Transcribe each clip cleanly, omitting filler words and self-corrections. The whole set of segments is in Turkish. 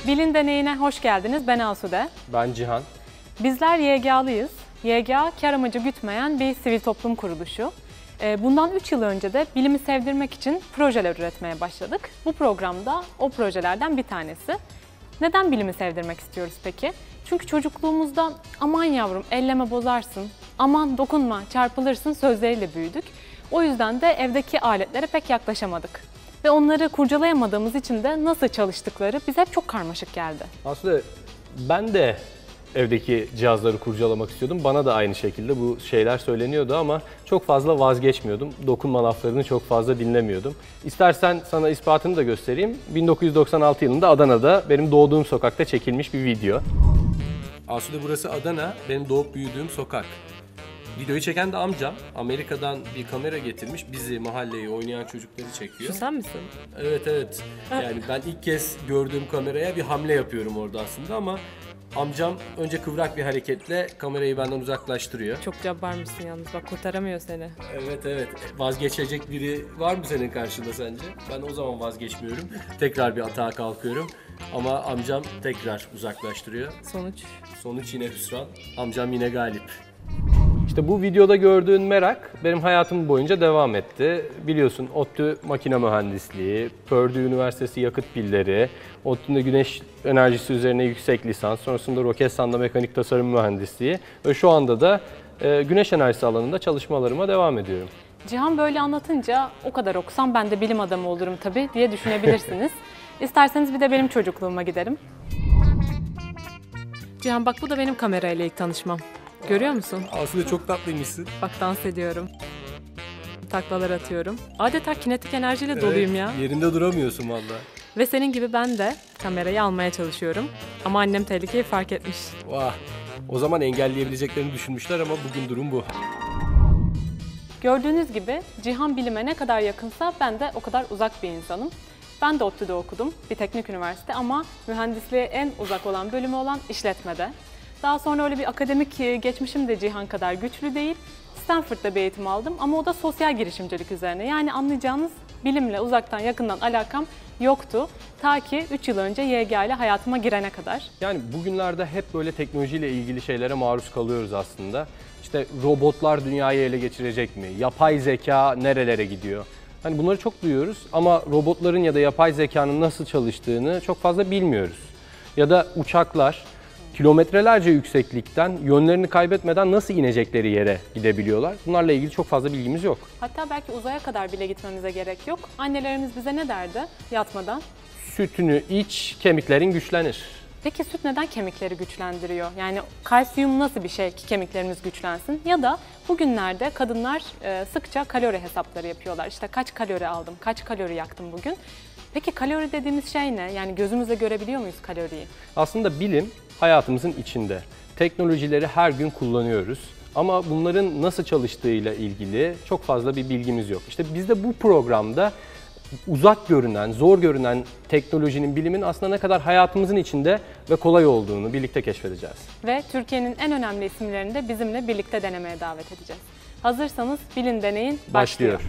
Bilin Deneyine hoş geldiniz. Ben Asude. Ben Cihan. Bizler YGA'lıyız. YGA, kar amacı gütmeyen bir sivil toplum kuruluşu. Bundan 3 yıl önce de bilimi sevdirmek için projeler üretmeye başladık. Bu programda o projelerden bir tanesi. Neden bilimi sevdirmek istiyoruz peki? Çünkü çocukluğumuzda aman yavrum elleme bozarsın, aman dokunma çarpılırsın sözleriyle büyüdük. O yüzden de evdeki aletlere pek yaklaşamadık. Ve onları kurcalayamadığımız için de nasıl çalıştıkları bize hep çok karmaşık geldi. Aslında ben de evdeki cihazları kurcalamak istiyordum. Bana da aynı şekilde bu şeyler söyleniyordu ama çok fazla vazgeçmiyordum. Dokunma laflarını çok fazla dinlemiyordum. İstersen sana ispatını da göstereyim. 1996 yılında Adana'da benim doğduğum sokakta çekilmiş bir video. Asude, burası Adana. Benim doğup büyüdüğüm sokak. Videoyu çeken de amcam. Amerika'dan bir kamera getirmiş. Bizi, mahalleyi, oynayan çocukları çekiyor. Şu sen misin? Evet. Yani ben ilk kez gördüğüm kameraya bir hamle yapıyorum orada aslında ama amcam önce kıvrak bir hareketle kamerayı benden uzaklaştırıyor. Çok cabbarmışsın yalnız, bak kurtaramıyor seni. Evet. Vazgeçecek biri var mı senin karşında sence? Ben o zaman vazgeçmiyorum. Tekrar bir atağa kalkıyorum. Ama amcam tekrar uzaklaştırıyor. Sonuç yine hüsran. Amcam yine galip. İşte bu videoda gördüğün merak benim hayatım boyunca devam etti. Biliyorsun ODTÜ Makine Mühendisliği, Purdue Üniversitesi Yakıt Pilleri, ODTÜ'nde güneş enerjisi üzerine yüksek lisans, sonrasında Roketsan'da mekanik tasarım mühendisliği ve şu anda da güneş enerjisi alanında çalışmalarıma devam ediyorum. Cihan böyle anlatınca o kadar okusam ben de bilim adamı olurum tabii diye düşünebilirsiniz. İsterseniz bir de benim çocukluğuma giderim. Cihan bak, bu da benim kamerayla ilk tanışmam. Görüyor musun? Aslında çok tatlıymışsın. Bak, dans ediyorum. Taklalar atıyorum. Adeta kinetik enerjiyle doluyum ya. Yerinde duramıyorsun valla. Ve senin gibi ben de kamerayı almaya çalışıyorum. Ama annem tehlikeyi fark etmiş. Vah! O zaman engelleyebileceklerini düşünmüşler ama bugün durum bu. Gördüğünüz gibi Cihan bilime ne kadar yakınsa ben de o kadar uzak bir insanım. Ben de ODTÜ'de okudum, bir teknik üniversite ama mühendisliğe en uzak olan bölümü olan işletmede. Daha sonra öyle bir akademik geçmişim de Cihan kadar güçlü değil. Stanford'da bir eğitim aldım ama o da sosyal girişimcilik üzerine. Yani anlayacağınız bilimle uzaktan yakından alakam yoktu. Ta ki 3 yıl önce YGA ile hayatıma girene kadar. Yani bugünlerde hep böyle teknolojiyle ilgili şeylere maruz kalıyoruz aslında. İşte robotlar dünyayı ele geçirecek mi? Yapay zeka nerelere gidiyor? Hani bunları çok duyuyoruz ama robotların ya da yapay zekanın nasıl çalıştığını çok fazla bilmiyoruz. Ya da uçaklar kilometrelerce yükseklikten yönlerini kaybetmeden nasıl inecekleri yere gidebiliyorlar? Bunlarla ilgili çok fazla bilgimiz yok. Hatta belki uzaya kadar bile gitmemize gerek yok. Annelerimiz bize ne derdi yatmadan? Sütünü iç, kemiklerin güçlenir. Peki süt neden kemikleri güçlendiriyor? Yani kalsiyum nasıl bir şey ki kemiklerimiz güçlensin? Ya da bugünlerde kadınlar sıkça kalori hesapları yapıyorlar. İşte kaç kalori aldım, kaç kalori yaktım bugün? Peki kalori dediğimiz şey ne? Yani gözümüzle görebiliyor muyuz kaloriyi? Aslında bilim hayatımızın içinde. Teknolojileri her gün kullanıyoruz. Ama bunların nasıl çalıştığıyla ilgili çok fazla bir bilgimiz yok. İşte biz de bu programda uzak görünen, zor görünen teknolojinin, bilimin aslında ne kadar hayatımızın içinde ve kolay olduğunu birlikte keşfedeceğiz. Ve Türkiye'nin en önemli isimlerini de bizimle birlikte denemeye davet edeceğiz. Hazırsanız Bilin Deneyin başlıyor.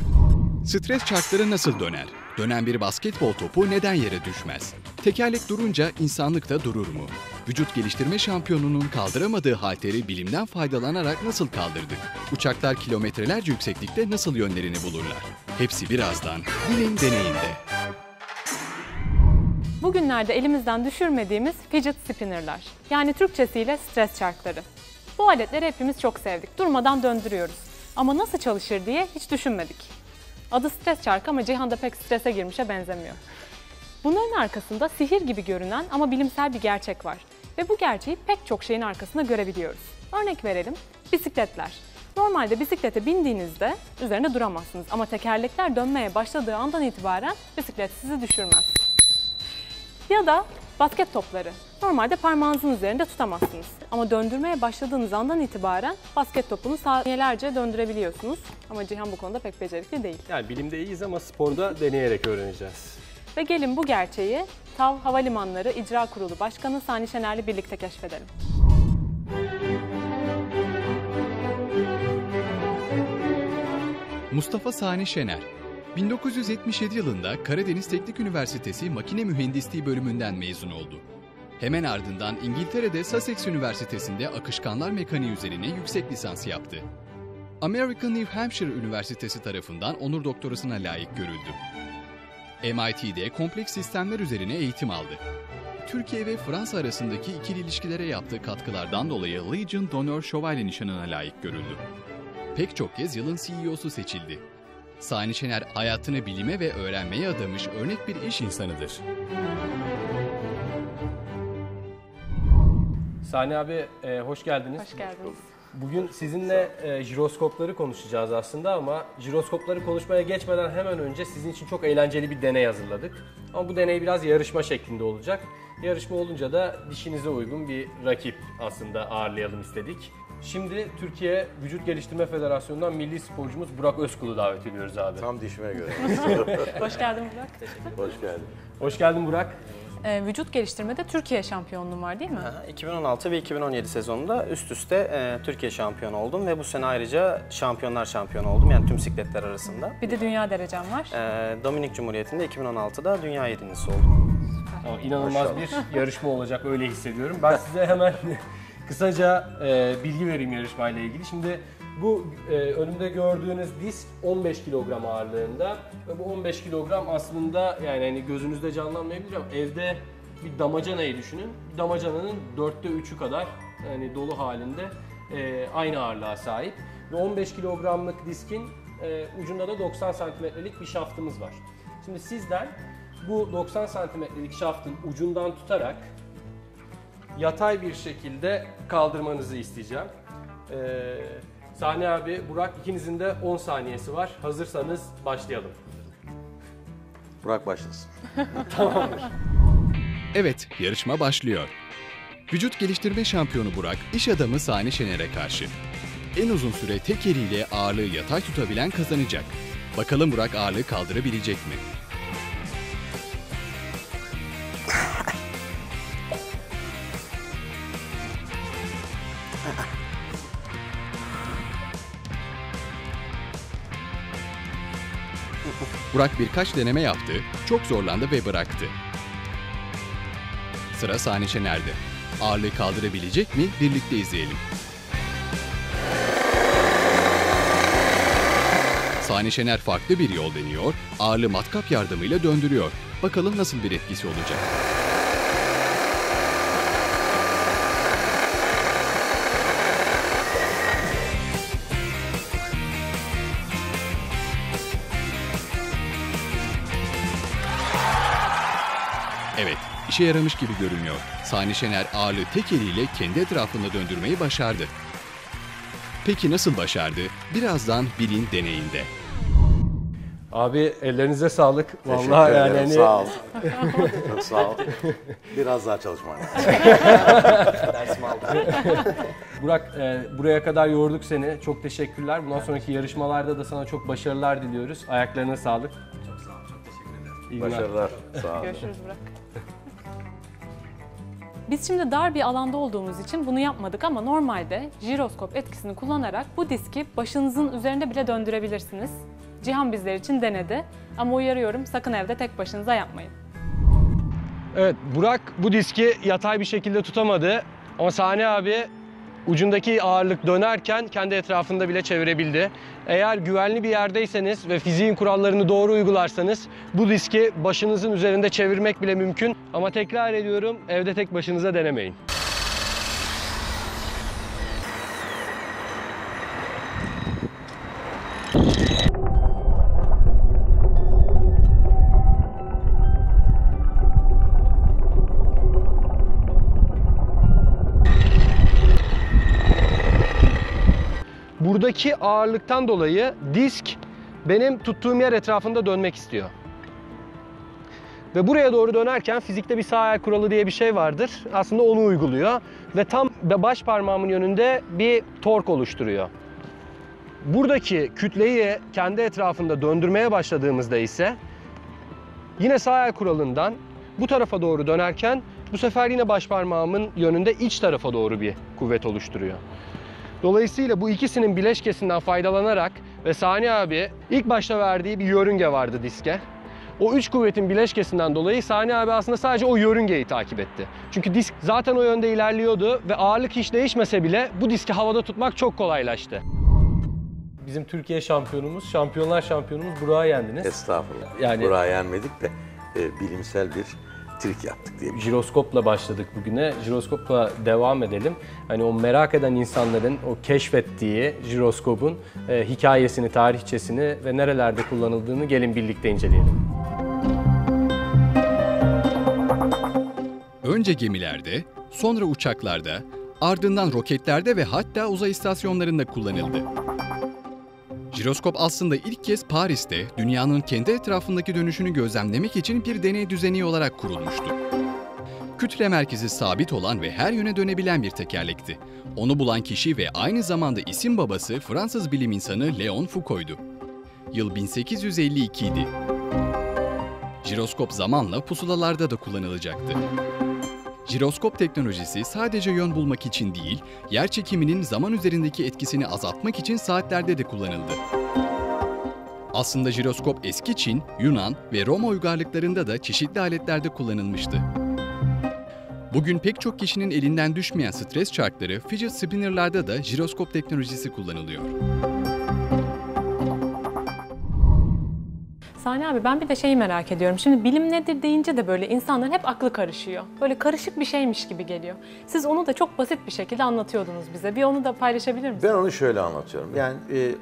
Stres çarkları nasıl döner? Dönen bir basketbol topu neden yere düşmez? Tekerlek durunca insanlık da durur mu? Vücut geliştirme şampiyonunun kaldıramadığı halteri bilimden faydalanarak nasıl kaldırdık? Uçaklar kilometrelerce yükseklikte nasıl yönlerini bulurlar? Hepsi birazdan Bilin Deneyinde. Bugünlerde elimizden düşürmediğimiz fidget spinner'lar. Yani Türkçesiyle stres çarkları. Bu aletleri hepimiz çok sevdik. Durmadan döndürüyoruz. Ama nasıl çalışır diye hiç düşünmedik. Adı stres çarkı ama Cihan da pek strese girmişe benzemiyor. Bunların arkasında sihir gibi görünen ama bilimsel bir gerçek var. Ve bu gerçeği pek çok şeyin arkasında görebiliyoruz. Örnek verelim, bisikletler. Normalde bisiklete bindiğinizde üzerinde duramazsınız ama tekerlekler dönmeye başladığı andan itibaren bisiklet sizi düşürmez. Ya da basket topları. Normalde parmağınızın üzerinde tutamazsınız. Ama döndürmeye başladığınız andan itibaren basket topunu saniyelerce döndürebiliyorsunuz. Ama Cihan bu konuda pek becerikli değil. Yani bilimde iyiyiz ama sporda deneyerek öğreneceğiz. Ve gelin bu gerçeği TAV Havalimanları İcra Kurulu Başkanı Sani Şener'le birlikte keşfedelim. Mustafa Sani Şener 1977 yılında Karadeniz Teknik Üniversitesi Makine Mühendisliği bölümünden mezun oldu. Hemen ardından İngiltere'de Sussex Üniversitesi'nde akışkanlar mekaniği üzerine yüksek lisans yaptı. American New Hampshire Üniversitesi tarafından onur doktorasına layık görüldü. MIT'de kompleks sistemler üzerine eğitim aldı. Türkiye ve Fransa arasındaki ikili ilişkilere yaptığı katkılardan dolayı Legion d'Honneur Şövalye nişanına layık görüldü. Pek çok kez yılın CEO'su seçildi. Sani Şener hayatını bilime ve öğrenmeye adamış örnek bir iş insanıdır. Sani abi hoş geldiniz. Hoş geldiniz. Bugün sizinle jiroskopları konuşacağız aslında ama jiroskopları konuşmaya geçmeden hemen önce sizin için çok eğlenceli bir deney hazırladık. Ama bu deney biraz yarışma şeklinde olacak. Yarışma olunca da dişinize uygun bir rakip aslında ağırlayalım istedik. Şimdi Türkiye Vücut Geliştirme Federasyonu'ndan milli sporcumuz Burak Özkul'u davet ediyoruz abi. Tam dişime göre. Hoş geldin Burak. Hoş geldin. Hoş geldin Burak. Vücut geliştirmede Türkiye şampiyonluğun var değil mi? 2016 ve 2017 sezonunda üst üste Türkiye şampiyonu oldum ve bu sene ayrıca şampiyonlar şampiyonu oldum, yani tüm sikletler arasında. Bir de dünya derecem var. Dominik Cumhuriyeti'nde 2016'da dünya yedincisi oldum. İnanılmaz bir yarışma olacak, öyle hissediyorum. Ben size hemen kısaca bilgi vereyim yarışmayla ilgili. Şimdi bu önümde gördüğünüz disk 15 kilogram ağırlığında ve bu 15 kilogram aslında, yani hani gözünüzde canlanmayabilir ama evde bir damacanayı düşünün. Bir damacananın 4'te 3'ü kadar, yani dolu halinde aynı ağırlığa sahip. Ve 15 kilogramlık diskin ucunda da 90 santimetrelik bir şaftımız var. Şimdi sizden bu 90 santimetrelik şaftın ucundan tutarak yatay bir şekilde kaldırmanızı isteyeceğim. Sani abi, Burak, ikinizin de 10 saniyesi var. Hazırsanız başlayalım. Burak başlasın. Tamamdır. Evet, yarışma başlıyor. Vücut geliştirme şampiyonu Burak, iş adamı Sani Şener'e karşı. En uzun süre tek eliyle ağırlığı yatay tutabilen kazanacak. Bakalım Burak ağırlığı kaldırabilecek mi? Burak birkaç deneme yaptı, çok zorlandı ve bıraktı. Sıra Sani Şener'de. Ağırlığı kaldırabilecek mi? Birlikte izleyelim. Sani Şener farklı bir yol deniyor, ağırlığı matkap yardımıyla döndürüyor. Bakalım nasıl bir etkisi olacak? Evet, işe yaramış gibi görünüyor. Sani Şener ağırlığı tek eliyle kendi etrafında döndürmeyi başardı. Peki nasıl başardı? Birazdan bilin deneyinde. Abi ellerinize sağlık. Teşekkür Vallahi ederim. yani Sağ ol. Çok sağ ol. Biraz daha çalışmam lazım. Dersimi aldım. Burak, buraya kadar yorduk seni. Çok teşekkürler. Bundan sonraki yarışmalarda da sana çok başarılar diliyoruz. Ayaklarına sağlık. Çok sağ ol, çok teşekkür ederim. İyi günler. Başarılar. Sağ ol. Görüşürüz Burak. Biz şimdi dar bir alanda olduğumuz için bunu yapmadık ama normalde jiroskop etkisini kullanarak bu diski başınızın üzerinde bile döndürebilirsiniz. Cihan bizler için denedi ama uyarıyorum, sakın evde tek başınıza yapmayın. Evet, Burak bu diski yatay bir şekilde tutamadı ama Sani abi ucundaki ağırlık dönerken kendi etrafında bile çevirebildi. Eğer güvenli bir yerdeyseniz ve fiziğin kurallarını doğru uygularsanız bu diski başınızın üzerinde çevirmek bile mümkün. Ama tekrar ediyorum, evde tek başınıza denemeyin. Buradaki ağırlıktan dolayı disk benim tuttuğum yer etrafında dönmek istiyor. Ve buraya doğru dönerken fizikte bir sağ el kuralı diye bir şey vardır. Aslında onu uyguluyor ve tam baş parmağımın yönünde bir tork oluşturuyor. Buradaki kütleyi kendi etrafında döndürmeye başladığımızda ise yine sağ el kuralından bu tarafa doğru dönerken bu sefer yine baş parmağımın yönünde iç tarafa doğru bir kuvvet oluşturuyor. Dolayısıyla bu ikisinin bileşkesinden faydalanarak ve Sani abi ilk başta verdiği bir yörünge vardı diske. O üç kuvvetin bileşkesinden dolayı Sani abi aslında sadece o yörüngeyi takip etti. Çünkü disk zaten o yönde ilerliyordu ve ağırlık hiç değişmese bile bu diski havada tutmak çok kolaylaştı. Bizim Türkiye şampiyonumuz, şampiyonlar şampiyonumuz Burak'ı yendiniz. Estağfurullah. Yani- Burak'ı yenmedik de bilimsel bir trik yaptık diye. Jiroskopla başladık bugüne. Jiroskopla devam edelim. Hani o merak eden insanların o keşfettiği jiroskopun hikayesini, tarihçesini ve nerelerde kullanıldığını gelin birlikte inceleyelim. Önce gemilerde, sonra uçaklarda, ardından roketlerde ve hatta uzay istasyonlarında kullanıldı. Jiroskop aslında ilk kez Paris'te dünyanın kendi etrafındaki dönüşünü gözlemlemek için bir deney düzeni olarak kurulmuştu. Kütle merkezi sabit olan ve her yöne dönebilen bir tekerlekti. Onu bulan kişi ve aynı zamanda isim babası Fransız bilim insanı Léon Foucault'du. Yıl 1852 idi. Jiroskop zamanla pusulalarda da kullanılacaktı. Jiroskop teknolojisi sadece yön bulmak için değil, yer çekiminin zaman üzerindeki etkisini azaltmak için saatlerde de kullanıldı. Aslında jiroskop eski Çin, Yunan ve Roma uygarlıklarında da çeşitli aletlerde kullanılmıştı. Bugün pek çok kişinin elinden düşmeyen stres çarkları, fidget spinner'larda da jiroskop teknolojisi kullanılıyor. Sani abi ben bir de şeyi merak ediyorum. Şimdi bilim nedir deyince de böyle insanların hep aklı karışıyor. Böyle karışık bir şeymiş gibi geliyor. Siz onu da çok basit bir şekilde anlatıyordunuz bize. Bir onu da paylaşabilir misiniz? Ben onu şöyle anlatıyorum. Yani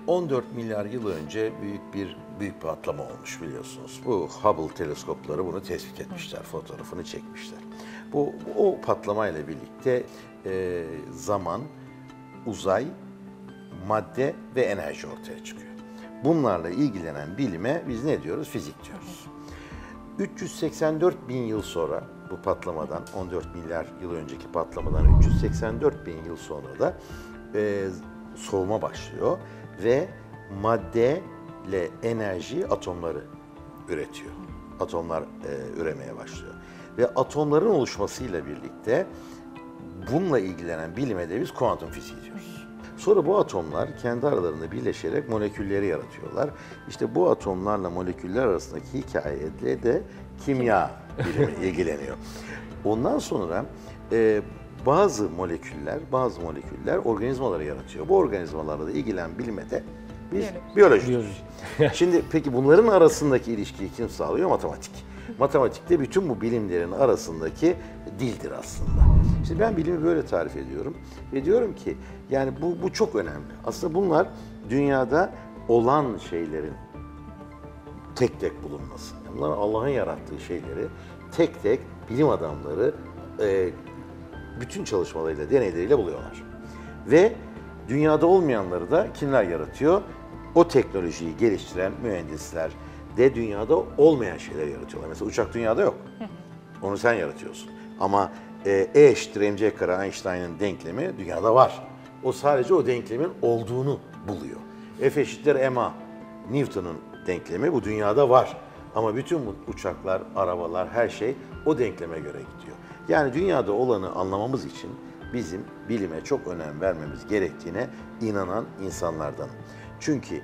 14 milyar yıl önce büyük bir patlama olmuş biliyorsunuz. Bu Hubble teleskopları bunu tespit etmişler, fotoğrafını çekmişler. O patlamayla birlikte zaman, uzay, madde ve enerji ortaya çıkıyor. Bunlarla ilgilenen bilime biz ne diyoruz? Fizik diyoruz. 384 bin yıl sonra bu patlamadan, 14 milyar yıl önceki patlamadan 384 bin yıl sonra da soğuma başlıyor ve maddeyle enerji atomları üretiyor. Atomlar üremeye başlıyor. Ve atomların oluşmasıyla birlikte bununla ilgilenen bilime de biz kuantum fiziği diyoruz. Sonra bu atomlar kendi aralarında birleşerek molekülleri yaratıyorlar. İşte bu atomlarla moleküller arasındaki hikayeyle de kimya bilimi ilgileniyor. Ondan sonra bazı moleküller organizmaları yaratıyor. Bu organizmalarla da ilgilenen bilime de biz biyoloji diyoruz. Şimdi peki bunların arasındaki ilişkiyi kim sağlıyor? Matematik. Matematikte bütün bu bilimlerin arasındaki dildir aslında. İşte ben bilimi böyle tarif ediyorum ve diyorum ki yani bu çok önemli. Aslında bunlar dünyada olan şeylerin tek tek bulunması. Yani bunlar Allah'ın yarattığı şeyleri tek tek bilim adamları bütün çalışmalarıyla, deneyleriyle buluyorlar. Ve dünyada olmayanları da kimler yaratıyor? O teknolojiyi geliştiren mühendisler de dünyada olmayan şeyler yaratıyorlar. Mesela uçak dünyada yok. Onu sen yaratıyorsun. Ama E=mc² Einstein'ın denklemi dünyada var. O sadece o denklemin olduğunu buluyor. F=ma Newton'un denklemi bu dünyada var. Ama bütün bu uçaklar, arabalar, her şey o denkleme göre gidiyor. Yani dünyada olanı anlamamız için bizim bilime çok önem vermemiz gerektiğine inanan insanlardanım. Çünkü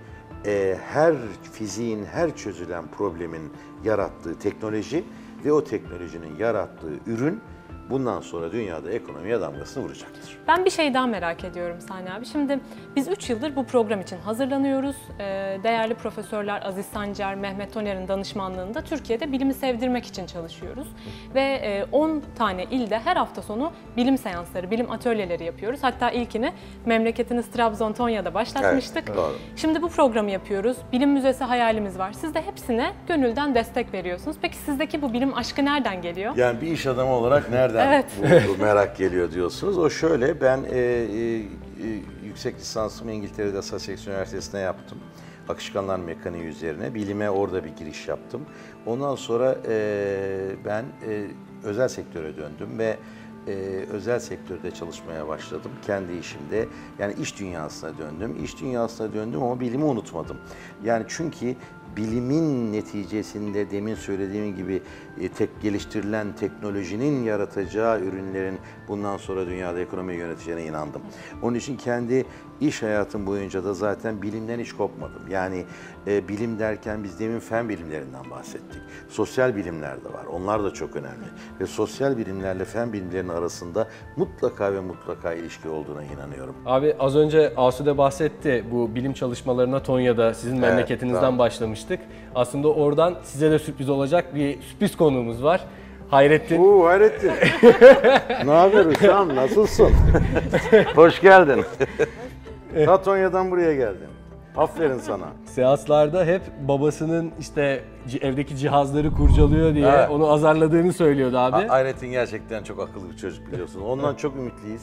her fiziğin, her çözülen problemin yarattığı teknoloji ve o teknolojinin yarattığı ürün bundan sonra dünyada ekonomiye damgasını vuracaktır. Ben bir şey daha merak ediyorum Sani abi. Şimdi biz 3 yıldır bu program için hazırlanıyoruz. Değerli profesörler Aziz Sancar, Mehmet Toner'in danışmanlığında Türkiye'de bilimi sevdirmek için çalışıyoruz. Ve 10 tane ilde her hafta sonu bilim seansları, bilim atölyeleri yapıyoruz. Hatta ilkini memleketiniz Trabzon Tonya'da başlatmıştık. Evet, doğru. Şimdi bu programı yapıyoruz. Bilim müzesi hayalimiz var. Siz de hepsine gönülden destek veriyorsunuz. Peki sizdeki bu bilim aşkı nereden geliyor? Yani bir iş adamı olarak nereden bu merak geliyor diyorsunuz. O şöyle, ben yüksek lisansımı İngiltere'de Sussex Üniversitesi'nde yaptım. Akışkanlar mekaniği üzerine. Bilime orada bir giriş yaptım. Ondan sonra ben özel sektöre döndüm ve özel sektörde çalışmaya başladım. Kendi işimde, yani iş dünyasına döndüm. İş dünyasına döndüm ama bilimi unutmadım. Yani çünkü bilimin neticesinde demin söylediğim gibi geliştirilen teknolojinin yaratacağı ürünlerin bundan sonra dünyada ekonomiyi yöneteceğine inandım. Onun için kendi iş hayatım boyunca da zaten bilimden hiç kopmadım. Yani bilim derken biz demin fen bilimlerinden bahsettik. Sosyal bilimler de var. Onlar da çok önemli. Ve sosyal bilimlerle fen bilimlerinin arasında mutlaka ve mutlaka ilişki olduğuna inanıyorum. Abi az önce Asude bahsetti. Bu bilim çalışmalarına Tonya'da sizin memleketinizden tamam. başlamıştık. Aslında oradan size de sürpriz olacak bir sürpriz konuğumuz var. Hayrettin. Hayrettin. Ne haber Hüsam? Nasılsın? Hoş geldin. Ta Tonya'dan buraya geldin. Aferin sana. Seanslarda hep babasının işte evdeki cihazları kurcalıyor diye Evet. onu azarladığını söylüyordu abi. Hayrettin gerçekten çok akıllı bir çocuk biliyorsun. Ondan çok ümitliyiz.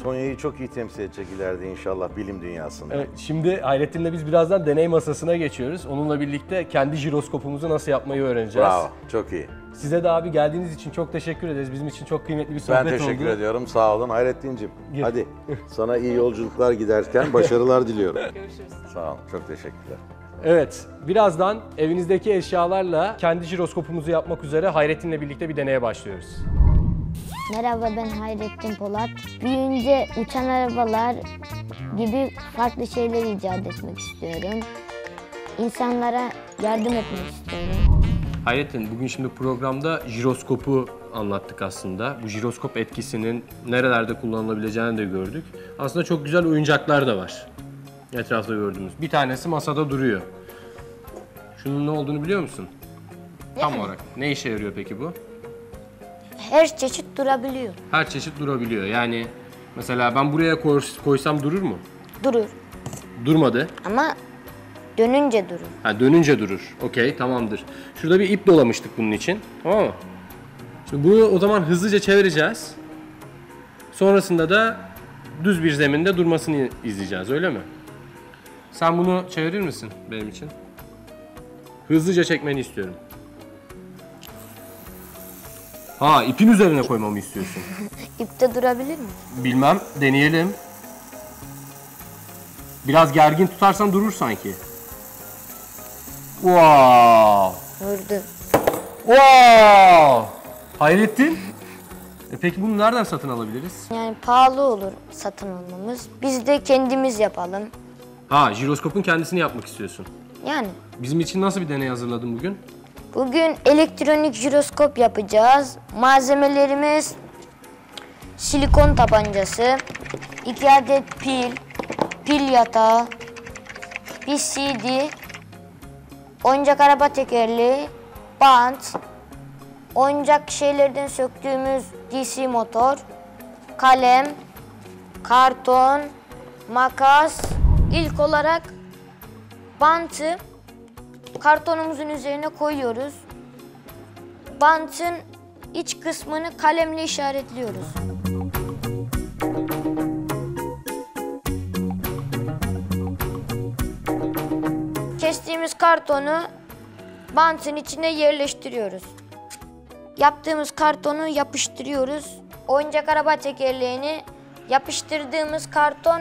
Tonya'yı çok iyi temsil edecek ileride inşallah bilim dünyasında. Evet, şimdi Hayrettin'le biz birazdan deney masasına geçiyoruz. Onunla birlikte kendi jiroskopumuzu nasıl yapmayı öğreneceğiz. Bravo, çok iyi. Size de abi geldiğiniz için çok teşekkür ederiz. Bizim için çok kıymetli bir sohbet Ben oldu. teşekkür ediyorum. Sağ olun Hayrettin'cim. Gel. Hadi sana iyi yolculuklar giderken başarılar diliyorum. Görüşürüz. Sağ olun. Çok teşekkürler. Evet, birazdan evinizdeki eşyalarla kendi jiroskopumuzu yapmak üzere Hayrettin'le birlikte bir deneye başlıyoruz. Merhaba, ben Hayrettin Polat. Büyüyünce uçan arabalar gibi farklı şeyler icat etmek istiyorum. İnsanlara yardım etmek istiyorum. Hayrettin, bugün şimdi programda jiroskopu anlattık aslında. Bu jiroskop etkisinin nerelerde kullanılabileceğini de gördük. Aslında çok güzel oyuncaklar da var. Etrafta gördüğümüz. Bir tanesi masada duruyor. Şunun ne olduğunu biliyor musun? Tam olarak. Ne işe yarıyor peki bu? Her çeşit durabiliyor. Her çeşit durabiliyor. Yani mesela ben buraya koysam durur mu? Durur Durmadı. ama dönünce durur. Ha, dönünce durur. Okey, tamamdır. Şurada bir ip dolamıştık bunun için. Tamam mı? Şimdi bunu o zaman hızlıca çevireceğiz. Sonrasında da düz bir zeminde durmasını izleyeceğiz, öyle mi? Sen bunu çevirir misin benim için? Hızlıca çekmeni istiyorum. Ha, ipin üzerine koymamı istiyorsun. İpte durabilir mi? Bilmem, deneyelim. Biraz gergin tutarsan durur sanki. Wow! Durdu. Wow! Hayrettin? Peki bunu nereden satın alabiliriz? Yani pahalı olur satın almamız. Biz de kendimiz yapalım. Ha, jiroskopun kendisini yapmak istiyorsun. Yani Bizim için nasıl bir deney hazırladın bugün? bugün elektronik jiroskop yapacağız. Malzemelerimiz silikon tabancası, 2 adet pil yatağı, bir CD, oyuncak araba tekerleği, bant, oyuncak şeylerden söktüğümüz DC motor, kalem, karton, makas. İlk olarak bantı kartonumuzun üzerine koyuyoruz. Bantın iç kısmını kalemle işaretliyoruz. Kestiğimiz kartonu bantın içine yerleştiriyoruz. Yaptığımız kartonu yapıştırıyoruz. Oyuncak araba tekerleğini yapıştırdığımız karton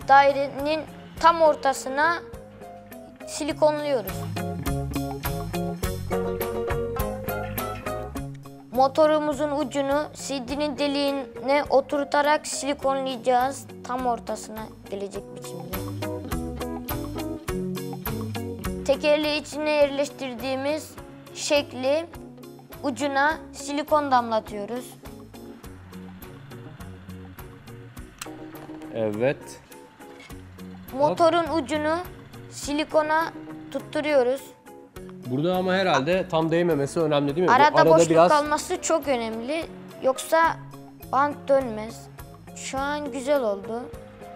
dairenin tam ortasına silikonluyoruz. Motorumuzun ucunu CD'nin deliğine oturtarak silikonlayacağız. Tam ortasına gelecek biçimde. Tekerleği içine yerleştirdiğimiz şekli ucuna silikon damlatıyoruz. Evet. Motorun ucunu silikona tutturuyoruz. Burada ama herhalde tam değmemesi önemli değil mi? Bu Arada boşluk biraz... kalması çok önemli. Yoksa bant dönmez. Şu an güzel oldu.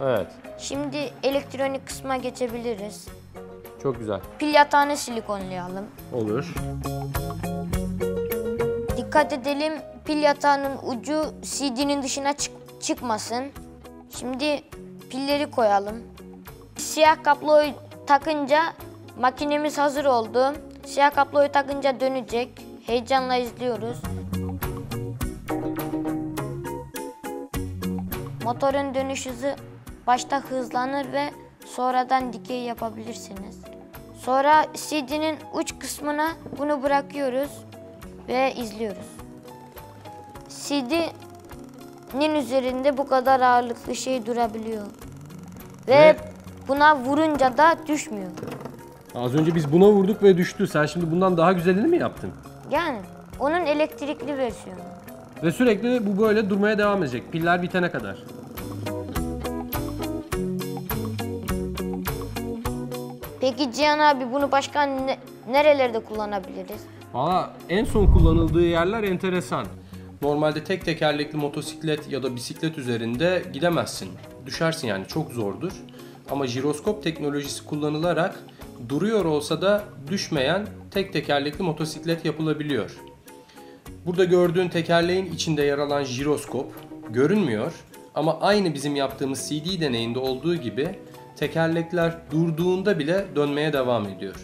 Evet, Şimdi elektronik kısma geçebiliriz. çok güzel. Pil yatağını silikonlayalım. Olur. Dikkat edelim, pil yatağının ucu CD'nin dışına çıkmasın. Şimdi pilleri koyalım. Siyah kabloyu takınca makinemiz hazır oldu. Siyah kabloyu takınca dönecek. Heyecanla izliyoruz. Motorun dönüş hızı başta hızlanır ve sonradan dikey yapabilirsiniz. Sonra CD'nin uç kısmına bunu bırakıyoruz ve izliyoruz. CD'nin üzerinde bu kadar ağırlıklı şey durabiliyor. Ve buna vurunca da düşmüyor. Az önce biz buna vurduk ve düştü. Sen şimdi bundan daha güzelini mi yaptın? Yani onun elektrikli versiyonu. Ve sürekli bu böyle durmaya devam edecek. Piller bitene kadar. Peki Cihan abi bunu başka nerelerde kullanabiliriz? Valla en son kullanıldığı yerler enteresan. Normalde tek tekerlekli motosiklet ya da bisiklet üzerinde gidemezsin. Düşersin yani, çok zordur. Ama jiroskop teknolojisi kullanılarak duruyor olsa da düşmeyen tek tekerlekli motosiklet yapılabiliyor. Burada gördüğün tekerleğin içinde yer alan jiroskop görünmüyor ama aynı bizim yaptığımız CD deneyinde olduğu gibi tekerlekler durduğunda bile dönmeye devam ediyor.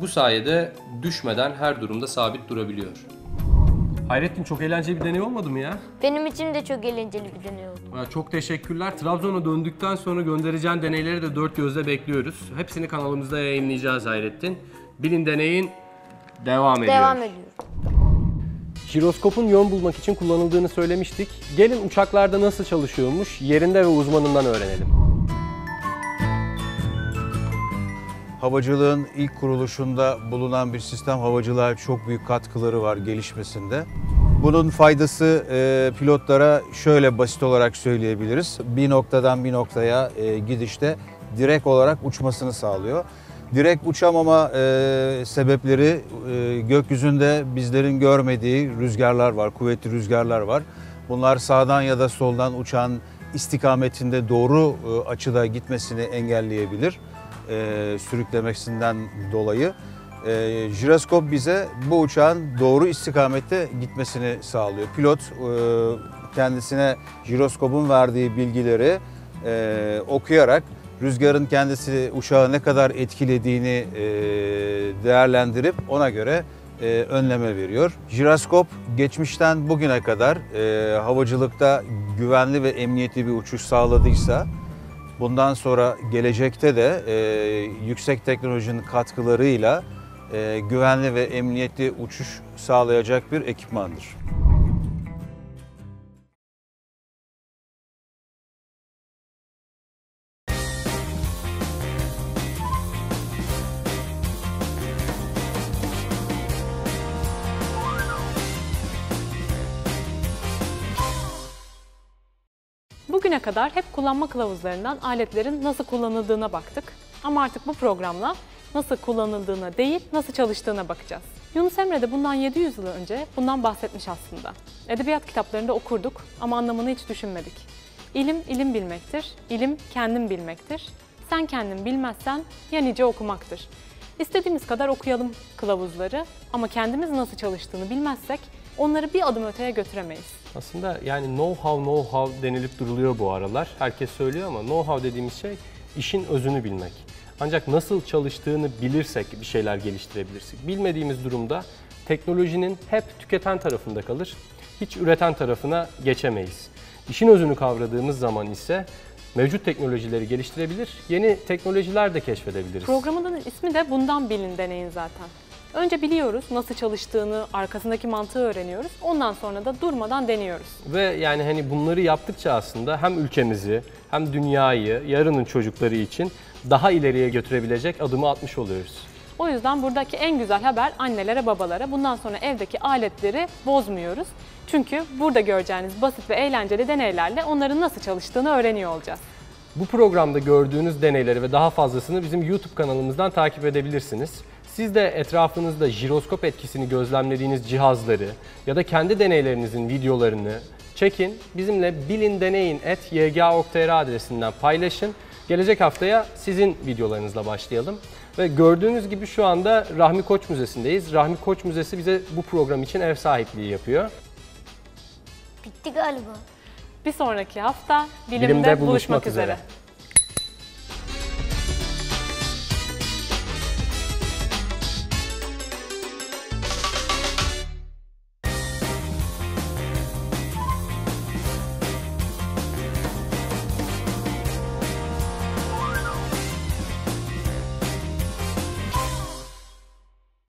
Bu sayede düşmeden her durumda sabit durabiliyor. Hayrettin, çok eğlenceli bir deney olmadı mı ya? Benim için de çok eğlenceli bir deney oldu. Çok teşekkürler. Trabzon'a döndükten sonra göndereceğin deneyleri de dört gözle bekliyoruz. Hepsini kanalımızda yayınlayacağız Hayrettin. Bilin deneyin devam ediyor. Devam ediyor. Jiroskopun yön bulmak için kullanıldığını söylemiştik. Gelin uçaklarda nasıl çalışıyormuş yerinde ve uzmanından öğrenelim. Havacılığın ilk kuruluşunda bulunan bir sistem, havacılığa çok büyük katkıları var gelişmesinde. Bunun faydası pilotlara şöyle basit olarak söyleyebiliriz. Bir noktadan bir noktaya gidişte direkt olarak uçmasını sağlıyor. Direkt uçamama sebepleri gökyüzünde bizlerin görmediği rüzgarlar var, kuvvetli rüzgarlar var. Bunlar sağdan ya da soldan uçağın istikametinde doğru açıda gitmesini engelleyebilir. Sürüklemesinden dolayı. Jiroskop bize bu uçağın doğru istikamette gitmesini sağlıyor. Pilot kendisine jiroskopun verdiği bilgileri okuyarak rüzgarın kendisi uçağı ne kadar etkilediğini değerlendirip ona göre önleme veriyor. Jiroskop geçmişten bugüne kadar havacılıkta güvenli ve emniyetli bir uçuş sağladıysa, bundan sonra gelecekte de yüksek teknolojinin katkılarıyla güvenli ve emniyetli uçuş sağlayacak bir ekipmandır. Bugüne kadar hep kullanma kılavuzlarından aletlerin nasıl kullanıldığına baktık. Ama artık bu programla nasıl kullanıldığına değil, nasıl çalıştığına bakacağız. Yunus Emre de bundan 700 yıl önce bundan bahsetmiş aslında. Edebiyat kitaplarında okurduk ama anlamını hiç düşünmedik. İlim, ilim bilmektir. İlim, kendim bilmektir. Sen kendin bilmezsen ya nice okumaktır. İstediğimiz kadar okuyalım kılavuzları ama kendimiz nasıl çalıştığını bilmezsek onları bir adım öteye götüremeyiz. Aslında yani know-how denilip duruluyor bu aralar. Herkes söylüyor ama know-how dediğimiz şey işin özünü bilmek. Ancak nasıl çalıştığını bilirsek bir şeyler geliştirebilirsek. Bilmediğimiz durumda teknolojinin hep tüketen tarafında kalır. Hiç üreten tarafına geçemeyiz. İşin özünü kavradığımız zaman ise mevcut teknolojileri geliştirebilir, yeni teknolojiler de keşfedebiliriz. Programın ismi de bundan bilin deneyin zaten. Önce biliyoruz nasıl çalıştığını, arkasındaki mantığı öğreniyoruz. Ondan sonra da durmadan deniyoruz. Ve yani hani bunları yaptıkça aslında hem ülkemizi hem dünyayı yarının çocukları için daha ileriye götürebilecek adımı atmış oluyoruz. O yüzden buradaki en güzel haber annelere, babalara. Bundan sonra evdeki aletleri bozmuyoruz. Çünkü burada göreceğiniz basit ve eğlenceli deneylerle onların nasıl çalıştığını öğreniyor olacağız. Bu programda gördüğünüz deneyleri ve daha fazlasını bizim YouTube kanalımızdan takip edebilirsiniz. Siz de etrafınızda jiroskop etkisini gözlemlediğiniz cihazları ya da kendi deneylerinizin videolarını çekin. Bizimle bilindeneyin@yga.org.tr adresinden paylaşın. Gelecek haftaya sizin videolarınızla başlayalım. Ve gördüğünüz gibi şu anda Rahmi Koç Müzesi'ndeyiz. Rahmi Koç Müzesi bize bu program için ev sahipliği yapıyor. Bitti galiba. Bir sonraki hafta bilimde buluşmak üzere.